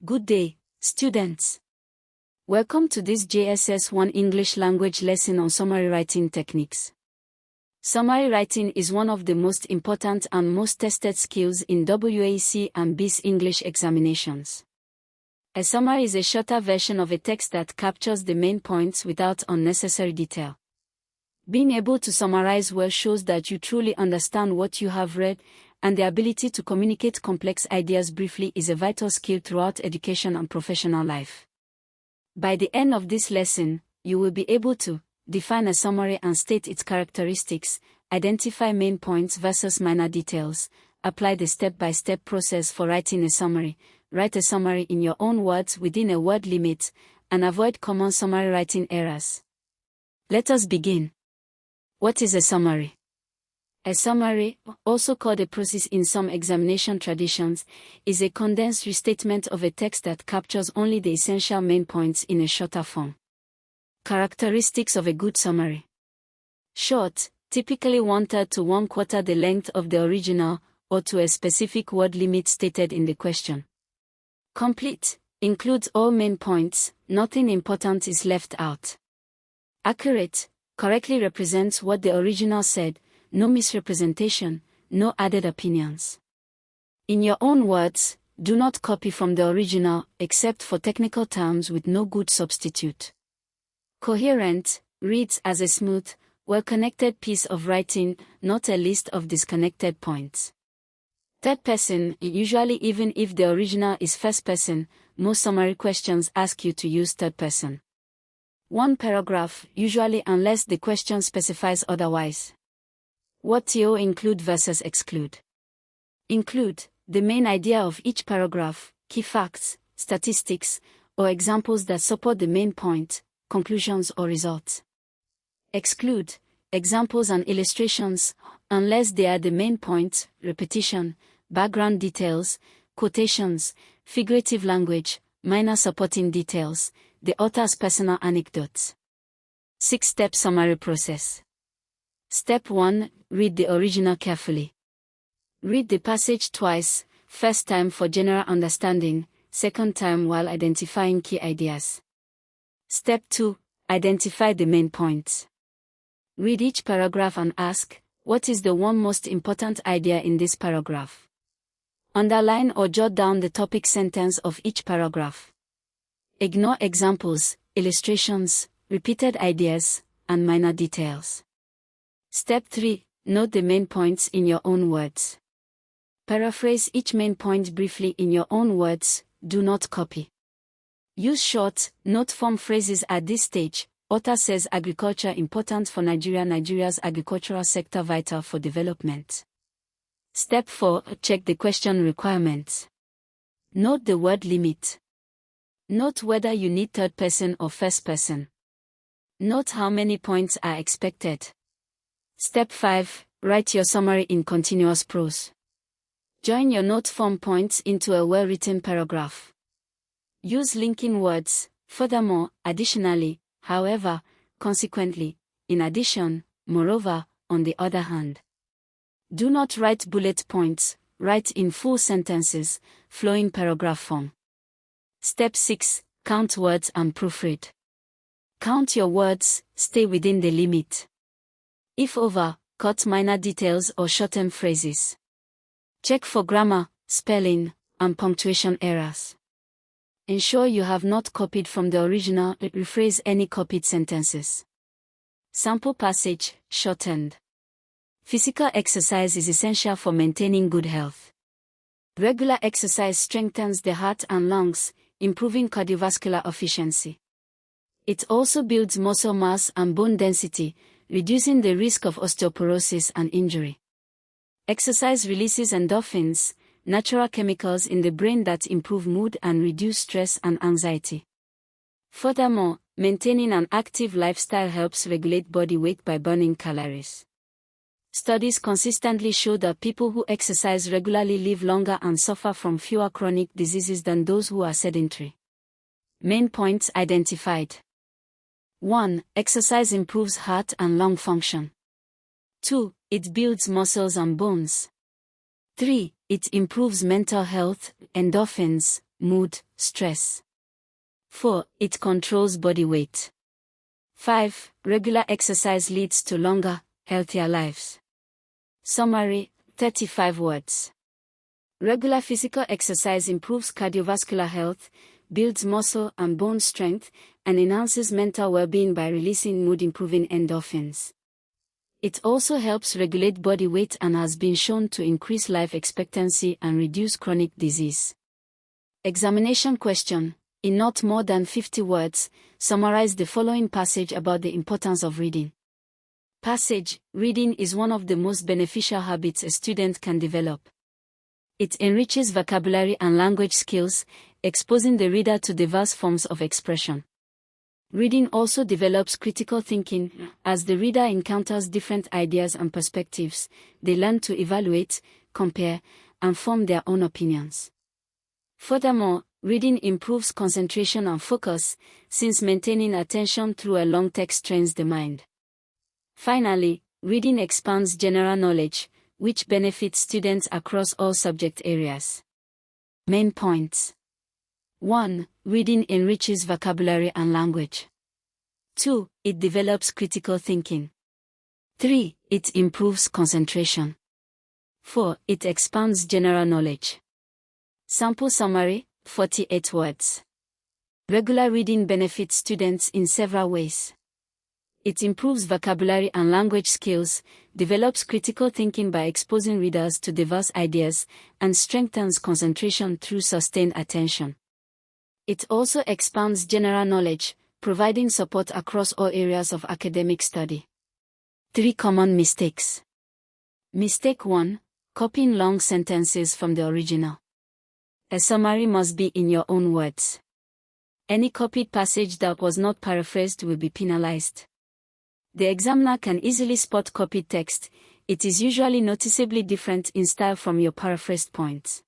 Good day, students. Welcome to this JSS 1 English language lesson on summary writing techniques. Summary writing is one of the most important and most tested skills in WAEC and BECE English examinations. A summary is a shorter version of a text that captures the main points without unnecessary detail. Being able to summarize well shows that you truly understand what you have read, and the ability to communicate complex ideas briefly is a vital skill throughout education and professional life. By the end of this lesson, you will be able to define a summary and state its characteristics, identify main points versus minor details, apply the step-by-step process for writing a summary, write a summary in your own words within a word limit, and avoid common summary writing errors. Let us begin. What is a summary? A summary, also called a process in some examination traditions, is a condensed restatement of a text that captures only the essential main points in a shorter form. Characteristics of a good summary. Short, typically 1/3 to 1/4 the length of the original, or to a specific word limit stated in the question. Complete, includes all main points, nothing important is left out. Accurate, correctly represents what the original said, no misrepresentation, no added opinions. In your own words, do not copy from the original, except for technical terms with no good substitute. Coherent, reads as a smooth, well-connected piece of writing, not a list of disconnected points. Third person, usually even if the original is first person, most summary questions ask you to use third person. One paragraph, usually unless the question specifies otherwise. What to include versus exclude? Include the main idea of each paragraph, key facts, statistics, or examples that support the main point, conclusions or results. Exclude examples and illustrations, unless they are the main point, repetition, background details, quotations, figurative language, minor supporting details, the author's personal anecdotes. 6-step summary process. Step 1. Read the original carefully. Read the passage twice, first time for general understanding, second time while identifying key ideas. Step 2. Identify the main points. Read each paragraph and ask, what is the one most important idea in this paragraph? Underline or jot down the topic sentence of each paragraph. Ignore examples, illustrations, repeated ideas, and minor details. Step 3. Note the main points in your own words. Paraphrase each main point briefly in your own words, do not copy. Use short, note-form phrases at this stage. Author says agriculture important for Nigeria. Nigeria's agricultural sector vital for development. Step 4. Check the question requirements. Note the word limit. Note whether you need third person or first person. Note how many points are expected. Step 5. Write your summary in continuous prose. Join your note form points into a well-written paragraph. Use linking words, furthermore, additionally, however, consequently, in addition, moreover, on the other hand. Do not write bullet points, write in full sentences, flowing paragraph form. Step 6. Count words and proofread. Count your words, stay within the limit. If over, cut minor details or shorten phrases. Check for grammar, spelling, and punctuation errors. Ensure you have not copied from the original, rephrase any copied sentences. Sample passage, shortened. Physical exercise is essential for maintaining good health. Regular exercise strengthens the heart and lungs, improving cardiovascular efficiency. It also builds muscle mass and bone density, reducing the risk of osteoporosis and injury. Exercise releases endorphins, natural chemicals in the brain that improve mood and reduce stress and anxiety. Furthermore, maintaining an active lifestyle helps regulate body weight by burning calories. Studies consistently show that people who exercise regularly live longer and suffer from fewer chronic diseases than those who are sedentary. Main points identified. 1. Exercise improves heart and lung function. 2. It builds muscles and bones. 3. It improves mental health, endorphins, mood, stress. 4. It controls body weight. 5. Regular exercise leads to longer, healthier lives. Summary, 35 words. Regular physical exercise improves cardiovascular health, builds muscle and bone strength, and enhances mental well-being by releasing mood-improving endorphins. It also helps regulate body weight and has been shown to increase life expectancy and reduce chronic disease. Examination question. In not more than 50 words, summarize the following passage about the importance of reading. Passage: reading is one of the most beneficial habits a student can develop. It enriches vocabulary and language skills, exposing the reader to diverse forms of expression. Reading also develops critical thinking. As the reader encounters different ideas and perspectives, they learn to evaluate, compare, and form their own opinions. Furthermore, reading improves concentration and focus, since maintaining attention through a long text trains the mind. Finally, reading expands general knowledge, which benefits students across all subject areas. Main points. 1. Reading enriches vocabulary and language. 2. It develops critical thinking. 3. It improves concentration. 4. It expands general knowledge. Sample summary, 48 words. Regular reading benefits students in several ways. It improves vocabulary and language skills, develops critical thinking by exposing readers to diverse ideas, and strengthens concentration through sustained attention. It also expands general knowledge, providing support across all areas of academic study. 3 common mistakes. Mistake 1. Copying long sentences from the original. A summary must be in your own words. Any copied passage that was not paraphrased will be penalized. The examiner can easily spot copied text. It is usually noticeably different in style from your paraphrased points.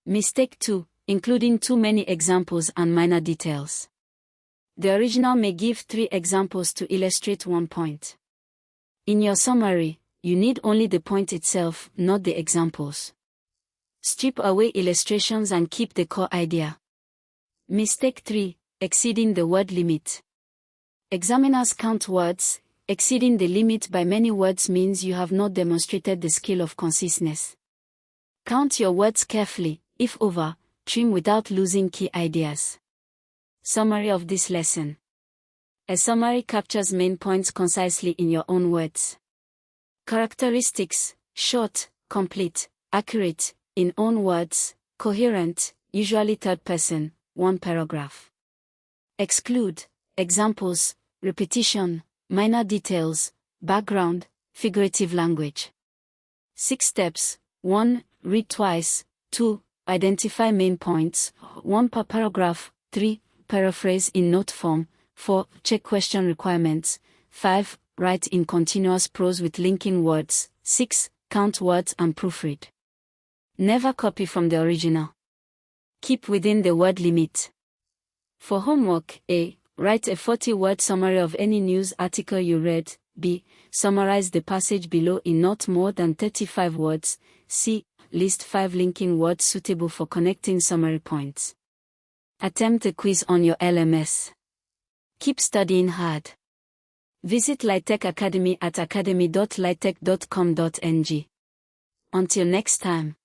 Mistake 2. Including too many examples and minor details. The original may give 3 examples to illustrate one point. In your summary, you need only the point itself, not the examples. Strip away illustrations and keep the core idea. Mistake 3. Exceeding the word limit. Examiners count words. Exceeding the limit by many words means you have not demonstrated the skill of conciseness. Count your words carefully. If over, trim without losing key ideas. Summary of this lesson. A summary captures main points concisely in your own words. Characteristics: short, complete, accurate, in own words, coherent, usually third person, 1 paragraph. Exclude: examples, repetition, minor details, background, figurative language. 6 steps: 1. Read twice. 2. Identify main points, 1 per paragraph. 3. Paraphrase in note form. 4. Check question requirements. 5. Write in continuous prose with linking words. 6. Count words and proofread. Never copy from the original. Keep within the word limit. For homework: A. Write a 40-word summary of any news article you read. B. Summarize the passage below in not more than 35 words. C. List 5 linking words suitable for connecting summary points. Attempt a quiz on your LMS. Keep studying hard. Visit Litech Academy at academy.litech.com.ng. Until next time.